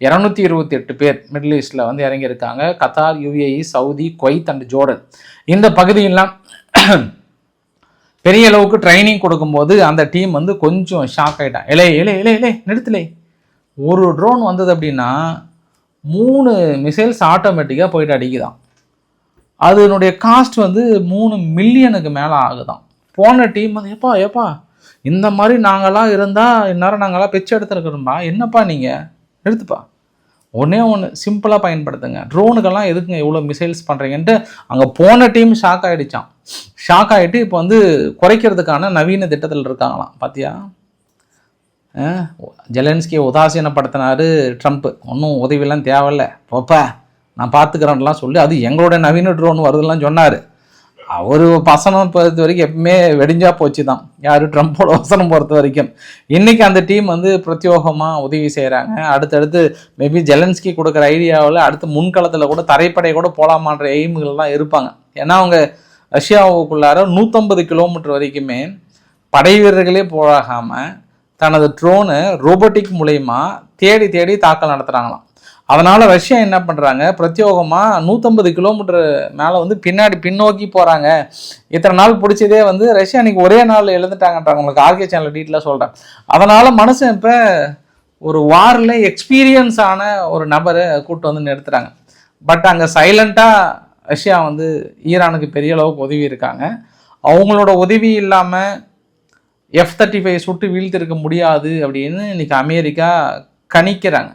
228 பேர் மிடில் ஈஸ்டில் வந்து இறங்கியிருக்காங்க. Qatar, UAE, Saudi, Kuwait and Jordan இந்த பகுதியெல்லாம் பெரிய அளவுக்கு ட்ரைனிங் கொடுக்கும்போது அந்த டீம் வந்து கொஞ்சம் ஷாக் ஆகிட்டான். இலே நிறுத்தலே, ஒரு ட்ரோன் வந்தது அப்படின்னா 3 மிசைல்ஸ் ஆட்டோமேட்டிக்காக போயிட்டு அடிக்குதான். அதனுடைய காஸ்ட் வந்து 3 மில்லியனுக்கு மேலே ஆகுதான். போன டீம் வந்து ஏப்பா இந்த மாதிரி நாங்களாம் இருந்தால் இந்நேரம் நாங்களாம் பிச்சை எடுத்துருக்கிறோம்பா, என்னப்பா நீங்கள் எடுத்துப்பா, ஒன்றே சிம்பிளாக பயன்படுத்துங்க, ட்ரோனுக்கெல்லாம் எதுக்குங்க இவ்வளோ மிசைல்ஸ் பண்ணுறீங்கன்ட்டு அங்கே போன டீம் ஷாக் ஆகிடுச்சான். ஷாக் ஆகிட்டு இப்போ வந்து குறைக்கிறதுக்கான நவீன திட்டத்தில் இருக்காங்களாம். பார்த்தியா, ஜெலன்ஸ்கியை உதாசீனப்படுத்தினார் ட்ரம்ப், ஒன்றும் உதவியெல்லாம் தேவையில்லை போப்பா நான் பார்த்துக்கிறேன்லாம் சொல்லி, அது எங்களோட நவீன ட்ரோன் வருதுலாம் சொன்னார். அவர் வசனம் பொறுத்த வரைக்கும் எப்பவுமே வெடிஞ்சா போச்சு தான், யார் ட்ரம்ப்போட வசனம் பொறுத்த வரைக்கும். இன்றைக்கி அந்த டீம் வந்து பிரத்யோகமாக உதவி செய்கிறாங்க. அடுத்தடுத்து மேபி ஜெலன்ஸ்கி கொடுக்குற ஐடியாவில் அடுத்து முன்களத்தில் கூட தரைப்படை கூட போகலாமான்ற எய்ம்கள் தான் இருப்பாங்க. ஏன்னா அவங்க ரஷ்யாவுக்குள்ளார 150 கிலோமீட்டர் வரைக்குமே படை வீரர்களே போகாமல் தனது ட்ரோனு ரோபோட்டிக் மூலயமா தேடி தேடி தாக்கல் நடத்துகிறாங்களாம். அதனால் ரஷ்யா என்ன பண்ணுறாங்க, பிரத்யோகமாக 150 கிலோமீட்டர் மேலே வந்து பின்னோக்கி போகிறாங்க. இத்தனை நாள் பிடிச்சதே வந்து ரஷ்யா இன்றைக்கி ஒரே நாள் எழுந்துட்டாங்கன்றாங்க. உங்களுக்கு ஆர்கே சேனல் டீட்டெயிலாக சொல்கிறேன். அதனால் மனுஷன் இப்போ ஒரு வாரில் எக்ஸ்பீரியன்ஸ் ஆன ஒரு நபரை கூப்பிட்டு வந்து நிறுத்துகிறாங்க. பட் அங்கே சைலண்ட்டாக ரஷ்யா வந்து ஈரானுக்கு பெரிய அளவுக்கு உதவி இருக்காங்க. அவங்களோட உதவி இல்லாமல் F-35 சுட்டு வீழ்த்திருக்க முடியாது அப்படின்னு இன்றைக்கி அமெரிக்கா கணிக்கிறாங்க.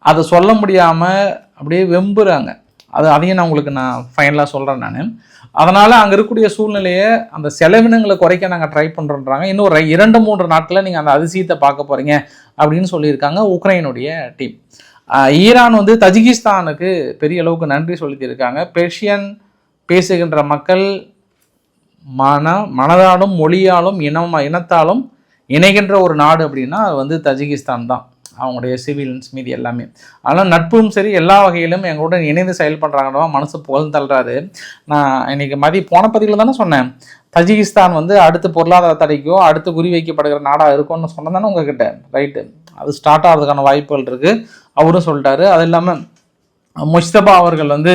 அதை சொல்ல முடியாமல் அப்படியே வெம்புறாங்க. அதையும் நான் உங்களுக்கு ஃபைனலாக சொல்கிறேன் நான். அதனால் அங்கே இருக்கக்கூடிய சூழ்நிலையை அந்த செலவினங்களை குறைக்க நாங்கள் ட்ரை பண்ணுறோன்றாங்க. இன்னும் 2-3 நாட்களில் நீங்கள் அந்த அதிசயத்தை பார்க்க போகிறீங்க அப்படின்னு சொல்லியிருக்காங்க உக்ரைனுடைய டீம். ஈரான் வந்து தஜிகிஸ்தானுக்கு பெரிய அளவுக்கு நன்றி சொல்லியிருக்காங்க. பெர்ஷியன் பேசுகின்ற மக்கள் மனதாலும் மொழியாலும் இனத்தாலும் இணைகின்ற ஒரு நாடு அப்படின்னா அது வந்து தஜிகிஸ்தான் தான். அவங்களுடைய சிவிலியன்ஸ் மீது எல்லாமே. ஆனால் நட்பும் சரி எல்லா வகையிலும் எங்களுடன் இணைந்து செயல்படுறாங்கன்னா மனசு புகழ்ந்தல்றாரு. நான் இன்றைக்கி போன பதிவில் தானே சொன்னேன், தஜிகிஸ்தான் வந்து அடுத்து பொருளாதார தடைக்கோ அடுத்து குறி வைக்கப்படுகிற நாடாக இருக்கும்னு சொன்னது தானே உங்ககிட்ட. ரைட்டு, அது ஸ்டார்ட் ஆகிறதுக்கான வாய்ப்புகள் இருக்குது அவரும் சொல்லிட்டாரு. அது இல்லாமல் முஸ்தபா அவர்கள் வந்து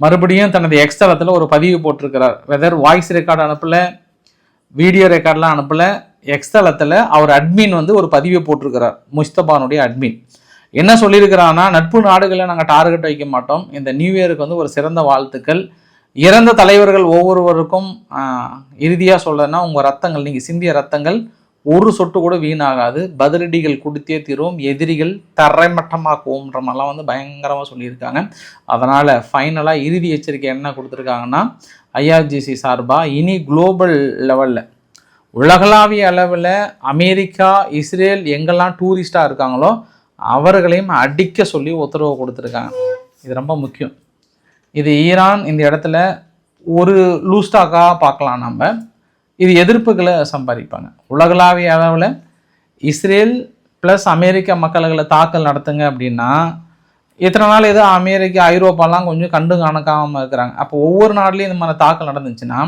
மறுபடியும் தனது எக்ஸ்தலத்தில் ஒரு பதிவு போட்டிருக்கிறார். வெதர் வாய்ஸ் ரெக்கார்டு அனுப்பலை, வீடியோ ரெக்கார்டெலாம் அனுப்பலை, எக்ஸ்தலத்தில் அவர் அட்மின் வந்து ஒரு பதிவை போட்டிருக்கிறார். முஸ்தபானுடைய அட்மின் என்ன சொல்லியிருக்கிறான்னா, நட்பு நாடுகளை நாங்கள் டார்கெட் வைக்க மாட்டோம், இந்த நியூ இயருக்கு வந்து ஒரு சிறந்த வாழ்த்துக்கள், இறந்த தலைவர்கள் ஒவ்வொருவருக்கும் இறுதியாக சொல்கிறேன்னா உங்கள் ரத்தங்கள், நீங்கள் சிந்திய ரத்தங்கள் ஒரு சொட்டு கூட வீணாகாது, பதிலடிகள் கொடுத்தே தீரும், எதிரிகள் தரைமட்டமாக்குவோம்ன்ற மாதிரிலாம் வந்து பயங்கரமாக சொல்லியிருக்காங்க. அதனால் ஃபைனலாக இறுதி எச்சரிக்கை என்ன கொடுத்துருக்காங்கன்னா, IRGC சார்பாக இனி குளோபல் லெவலில் உலகளாவிய அளவில் அமெரிக்கா, இஸ்ரேல் எங்கெல்லாம் டூரிஸ்டாக இருக்காங்களோ அவர்களையும் அடிக்க சொல்லி உத்தரவு கொடுத்துருக்காங்க. இது ரொம்ப முக்கியம். இது ஈரான் இந்த இடத்துல ஒரு லூஸ்டாக்காக பார்க்கலாம். நம்ம இது எதிர்ப்புகளை சம்பாதிப்பாங்க. உலகளாவிய அளவில் இஸ்ரேல் ப்ளஸ் அமெரிக்க மக்கள்களை தாக்கல் நடத்துங்க அப்படின்னா, இத்தனை நாள் ஏதோ அமெரிக்கா, ஐரோப்பாலாம் கொஞ்சம் கண்டு காணக்காமல் இருக்கிறாங்க. அப்போ ஒவ்வொரு நாட்டிலையும் இந்த மாதிரி தாக்கல் நடந்துச்சுன்னா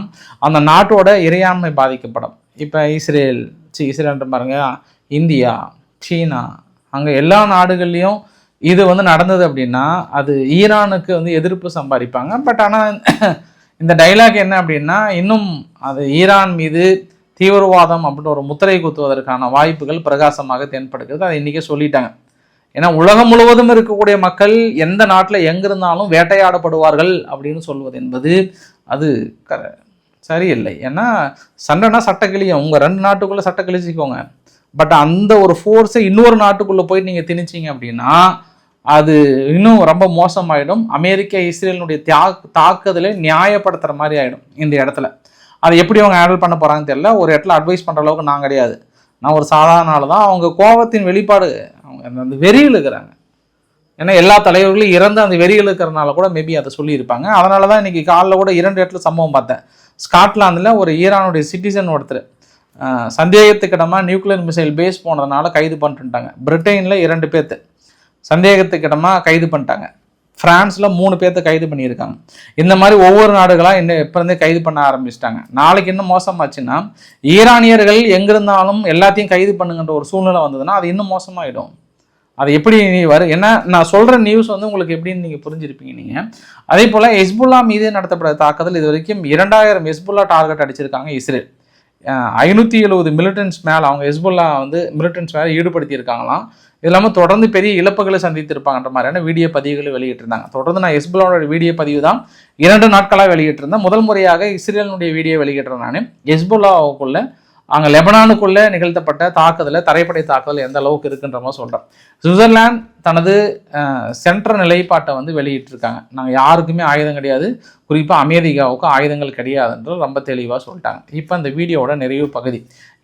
அந்த நாட்டோட இறையாண்மை பாதிக்கப்படும். இப்போ இஸ்ரேல்ன்ற பாருங்க, இந்தியா, சீனா, அங்கே எல்லா நாடுகள்லேயும் இது வந்து நடந்தது அப்படின்னா அது ஈரானுக்கு வந்து எதிர்ப்பு சம்பாதிப்பாங்க. பட் ஆனால் இந்த டைலாக் என்ன அப்படின்னா, இன்னும் அது ஈரான் மீது தீவிரவாதம் அப்படின்னு ஒரு முத்திரை குத்துவதற்கான வாய்ப்புகள் பிரகாசமாக தென்படுகிறது. அதை இன்றைக்கே சொல்லிட்டாங்க. ஏன்னா உலகம் முழுவதும் இருக்கக்கூடிய மக்கள் எந்த நாட்டில் எங்கிருந்தாலும் வேட்டையாடப்படுவார்கள் அப்படின்னு சொல்வது என்பது அது சரியில்லை. ஏன்னா சண்டைனா சட்டக்கிளியும், உங்கள் 2 நாட்டுக்குள்ளே சட்டை கிழிச்சிக்கோங்க. பட் அந்த ஒரு ஃபோர்ஸை இன்னொரு நாட்டுக்குள்ளே போய் நீங்கள் திணிச்சிங்க அப்படின்னா அது இன்னும் ரொம்ப மோசமாயிடும். அமெரிக்கா இஸ்ரேலினுடைய தாக்குதலை நியாயப்படுத்துகிற மாதிரி ஆகிடும் இந்த இடத்துல. அதை எப்படி அவங்க ஹேண்டில் பண்ண போகிறாங்கன்னு தெரியல. ஒரு இடத்துல அட்வைஸ் பண்ணுற அளவுக்கு நான் கிடையாது, நான் ஒரு சாதாரண ஆள் தான். அவங்க கோபத்தின் வெளிப்பாடு, அவங்க அந்த வெறியில் இருக்கிறாங்க. ஏன்னா எல்லா தலைவர்களும் இறந்து அந்த வெறியில் இருக்கிறனால கூட மேபி அதை சொல்லியிருப்பாங்க. அதனால தான் இன்றைக்கி காலைல கூட 2 இடத்துல சம்பவம் பார்த்தேன். ஸ்காட்லாந்தில் ஒரு ஈரானுடைய சிட்டிசன் ஒருத்தர் சந்தேகத்துக்கிடமாக நியூக்ளியர் மிசைல் பேஸ் போனதுனால கைது பண்ணிட்டுட்டாங்க. பிரிட்டனில் 2 பேர்த்து சந்தேகத்துக்கிடமாக கைது பண்ணிட்டாங்க. பிரான்ஸில் 3 பேர்த்த கைது பண்ணியிருக்காங்க. இந்த மாதிரி ஒவ்வொரு நாடுகளாக இன்னும் எப்போ இருந்தே கைது பண்ண ஆரம்பிச்சிட்டாங்க. நாளைக்கு இன்னும் மோசமாச்சுன்னா ஈரானியர்கள் எங்கிருந்தாலும் எல்லாத்தையும் கைது பண்ணுங்கன்ற ஒரு சூழ்நிலை வந்ததுன்னா அது இன்னும் மோசமாயிடும். அது எப்படி ஏன்னா நான் சொல்கிற நியூஸ் வந்து உங்களுக்கு எப்படின்னு நீங்கள் புரிஞ்சிருப்பீங்க நீங்கள். அதே போல் ஹெஸ்புல்லா மீது நடத்தப்பட்ட தாக்குதல் இது வரைக்கும் 2000 ஹெஸ்புல்லா டார்கெட் அடிச்சிருக்காங்க இஸ்ரேல். 570 மிலிட்டன்ஸ் மேலே அவங்க ஹெஸ்புல்லா வந்து மிலிட்டன்ஸ் மேலே ஈடுபடுத்தியிருக்காங்களாம். இது இல்லாமல் தொடர்ந்து பெரிய இழப்புகளை சந்தித்திருப்பாங்கன்ற மாதிரியான வீடியோ பதிவுகளை வெளியிட்டிருந்தாங்க. தொடர்ந்து நான் ஹெஸ்புல்லாவோட வீடியோ பதிவு தான் 2 நாட்களாக வெளியிட்டிருந்தேன். முதல் முறையாக இஸ்ரேலினுடைய வீடியோ வெளியிடுறேன் நான். ஹெஸ்புல்லாவுக்குள்ள அங்கே லெபனானுக்குள்ளே நிகழ்த்தப்பட்ட தாக்குதலை தரைப்படை தாக்குதல் எந்த அளவுக்கு இருக்குன்ற மாதிரி சொல்கிறேன். சுவிட்சர்லாந்து தனது சென்ட்ரல் நிலைப்பாட்டை வந்து வெளியிட்டிருக்காங்க. நாங்கள் யாருக்குமே ஆயுதம் கிடையாது, குறிப்பாக அமெரிக்காவுக்கு ஆயுதங்கள் கிடையாதுன்ற ரொம்ப தெளிவாக சொல்லிட்டாங்க. இப்போ இந்த வீடியோவோட நிறைவு பகுதி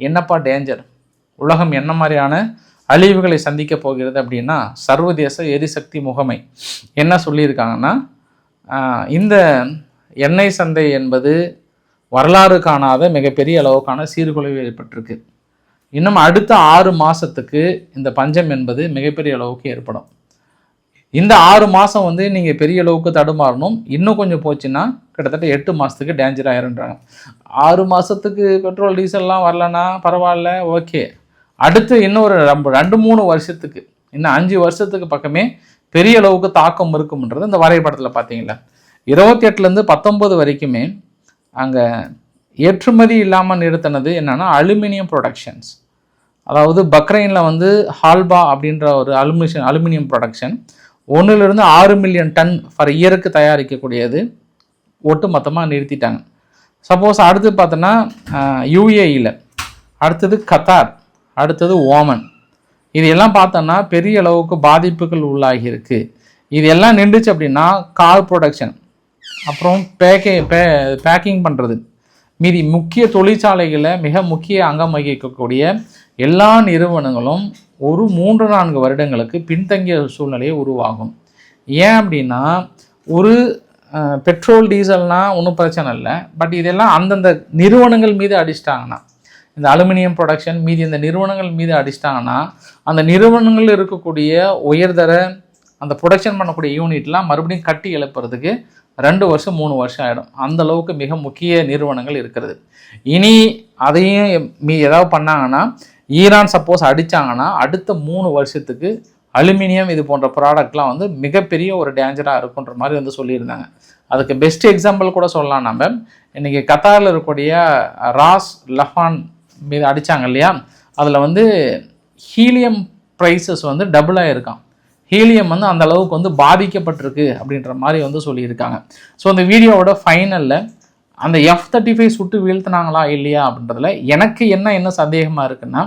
என்னப்பா டேஞ்சர், உலகம் என்ன மாதிரியான அழிவுகளை சந்திக்க போகிறது அப்படின்னா, சர்வதேச எரிசக்தி முகமை என்ன சொல்லியிருக்காங்கன்னா, இந்த எண்ணெய் சந்தை என்பது வரலாறு காணாத மிகப்பெரிய அளவுக்கான சீர்குலைவு ஏற்பட்டிருக்கு. இன்னும் அடுத்த 6 மாதத்துக்கு இந்த பஞ்சம் என்பது மிகப்பெரிய அளவுக்கு ஏற்படும். இந்த 6 மாதம் வந்து நீங்கள் பெரிய அளவுக்கு தடுமாறணும். இன்னும் கொஞ்சம் போச்சுன்னா கிட்டத்தட்ட 8 மாதத்துக்கு டேஞ்சர் ஆயிருன்றாங்க. 6 மாதத்துக்கு பெட்ரோல் டீசல்லாம் வரலன்னா பரவாயில்ல, ஓகே. அடுத்து இன்னொரு 2-3 வருஷத்துக்கு, இன்னும் 5 வருஷத்துக்கு பக்கமே பெரிய அளவுக்கு தாக்கம் இருக்கும்ன்றது இந்த வரைபடத்தில் பார்த்தீங்களா. 28லேருந்து 19 வரைக்குமே அங்கே ஏற்றுமதி இல்லாமல் நிறுத்தினது என்னென்னா அலுமினியம் ப்ரொடக்ஷன்ஸ். அதாவது பக்ரைனில் வந்து ஹால்பா அப்படின்ற ஒரு aluminium production 1-6 million done for இயருக்கு தயாரிக்கக்கூடியது ஒட்டு மொத்தமாக நிறுத்திட்டாங்க. சப்போஸ் அடுத்து பார்த்தோன்னா யூஏஇயில், அடுத்தது கத்தார், அடுத்தது ஓமன், இது எல்லாம் பார்த்தோன்னா பெரிய அளவுக்கு பாதிப்புகள் உள்ளாகியிருக்கு. இது எல்லாம் நின்றுச்சு அப்படின்னா கார் ப்ரொடக்ஷன், அப்புறம் பேக்கிங் பண்ணுறது, மீதி முக்கிய தொழிற்சாலைகளில் மிக முக்கிய அங்கம் வகிக்கக்கூடிய எல்லா நிறுவனங்களும் ஒரு 3-4 வருடங்களுக்கு பின்தங்கிய சூழ்நிலையை உருவாகும். ஏன் அப்படின்னா, ஒரு பெட்ரோல் டீசல்னால் ஒன்றும் பிரச்சனை இல்லை, பட் இதெல்லாம் அந்தந்த நிறுவனங்கள் மீது அடிச்சிட்டாங்கன்னா, இந்த அலுமினியம் ப்ரொடக்ஷன் மீதி இந்த நிறுவனங்கள் மீது அடிச்சிட்டாங்கன்னா, அந்த நிறுவனங்கள் இருக்கக்கூடிய உயர்தர அந்த ப்ரொடக்ஷன் பண்ணக்கூடிய யூனிட்லாம் மறுபடியும் கட்டி எழுப்புறதுக்கு 2 வருஷம் 3 வருஷம் ஆகிடும். அந்த அளவுக்கு மிக முக்கிய நிறுவனங்கள் இருக்கிறது. இனி அதையும் ஏதாவது பண்ணாங்கன்னா, ஈரான் சப்போஸ் அடித்தாங்கன்னா அடுத்த 3 வருஷத்துக்கு அலுமினியம் இது போன்ற ப்ராடக்ட்லாம் வந்து மிகப்பெரிய ஒரு டேஞ்சராக இருக்குன்ற மாதிரி வந்து சொல்லியிருந்தாங்க. அதுக்கு பெஸ்ட் எக்ஸாம்பிள் கூட சொல்லலாம். நம்ம இன்றைக்கி கத்தாரில் இருக்கக்கூடிய ராஸ் லஃபான் மீது அடித்தாங்க இல்லையா, அதில் வந்து ஹீலியம் ப்ரைஸஸ் வந்து டபுளாக இருக்கான். ஹீலியம் வந்து அந்த அளவுக்கு வந்து பாதிக்கப்பட்டிருக்கு அப்படின்ற மாதிரி வந்து சொல்லியிருக்காங்க. ஸோ இந்த வீடியோவோட ஃபைனலில் அந்த F-35 சுட்டு வீழ்த்தினாங்களா இல்லையா அப்படின்றதுல எனக்கு என்ன சந்தேகமாக இருக்குன்னா,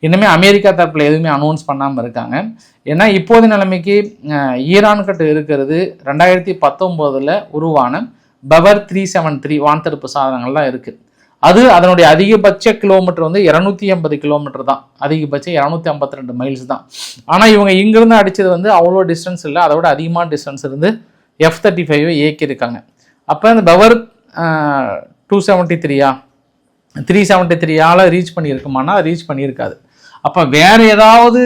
இன்னுமே அமெரிக்கா தரப்பில் எதுவுமே அனௌன்ஸ் பண்ணாமல் இருக்காங்க. ஏன்னா இப்போது நிலைமைக்கு ஈரான்கிட்ட இருக்கிறது 2019 உருவான பவர் 373 வான்தடுப்பு சாதனங்கள்லாம் இருக்குது. அது அதனுடைய அதிகபட்ச கிலோமீட்டர் வந்து 280 கிலோமீட்டர் தான், அதிகபட்சம் 252 மைல்ஸ் தான். ஆனால் இவங்க இங்கிருந்து அடித்தது வந்து அவ்வளோ டிஸ்டன்ஸ் இல்லை, அதோட அதிகமான டிஸ்டன்ஸ் இருந்து F-35 இயக்கியிருக்காங்க. அப்போ இந்த பவர் 373 ரீச் பண்ணியிருக்குமானா ரீச் பண்ணியிருக்காது. அப்போ வேறு ஏதாவது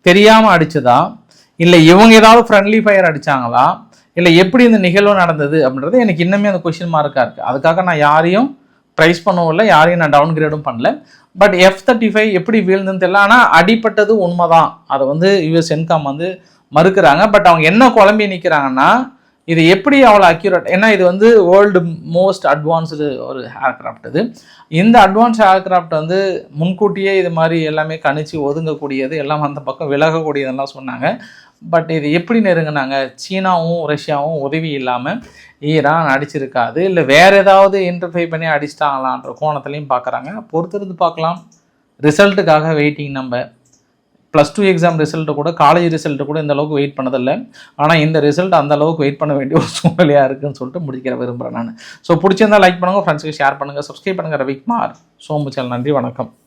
தெரியாமல் அடித்ததா, இல்லை இவங்க ஏதாவது ஃப்ரெண்ட்லி ஃபயர் அடித்தாங்களா, இல்லை எப்படி இந்த நிகழ்வு நடந்தது அப்படின்றது எனக்கு இன்னுமே அந்த கொஷின் மார்க்காக இருக்குது. அதுக்காக நான் யாரையும் ப்ரைஸ் பண்ணவும் இல்லை, யாரையும் நான் டவுன் கிரேடும் பண்ணல. பட் F-35 எப்படி வீழ்ந்துன்னு தெரியல. ஆனால் அடிப்பட்டது உண்மைதான், அதை வந்து US என்காம் வந்து மறுக்கிறாங்க. பட் அவங்க என்ன குழம்பி நிற்கிறாங்கன்னா, இது எப்படி அவ்வளோ அக்யூரேட், ஏன்னா இது வந்து வேர்ல்டு மோஸ்ட் அட்வான்ஸ்டு ஒரு ஏர்க்ராஃப்ட். இது இந்த அட்வான்ஸ் ஏர்க்ராஃப்ட் வந்து முன்கூட்டியே இது மாதிரி எல்லாமே கணிச்சு ஒதுங்கக்கூடியது, எல்லாம் அந்த பக்கம் விலகக்கூடியதெல்லாம் சொன்னாங்க. பட் இது எப்படி நெருங்கினாங்க, சீனாவும் ரஷ்யாவும் உதவி இல்லாமல் ஈரான் அடிச்சிருக்காது, இல்லை வேறு ஏதாவது இன்டர்ஃபை பண்ணி அடிச்சிட்டாங்களான்ற கோணத்துலையும் பார்க்குறாங்க. பொறுத்திருந்து பார்க்கலாம். ரிசல்ட்டுக்காக வெயிட்டிங். நம்ம +2 எக்ஸாம் ரிசல்ட்டு கூட, காலேஜ் ரிசல்ட்டு கூட இந்த அளவுக்கு வெயிட் பண்ணதில்லை. ஆனால் இந்த ரிசல்ட் அந்த அளவுக்கு வெயிட் பண்ண வேண்டிய ஒரு சூழ்நிலையாக இருக்குதுன்னு சொல்லிட்டு முடிக்கிற விரும்புகிறேன் நான். ஸோ பிடிச்சிருந்தால் லைக் பண்ணுங்கள், ஃப்ரெண்ட்ஸுக்கு ஷேர் பண்ணுங்கள், சப்ஸ்கிரைப் பண்ணுங்கள். ரவிக்குமார் சோம்பு சேனல். நன்றி, வணக்கம்.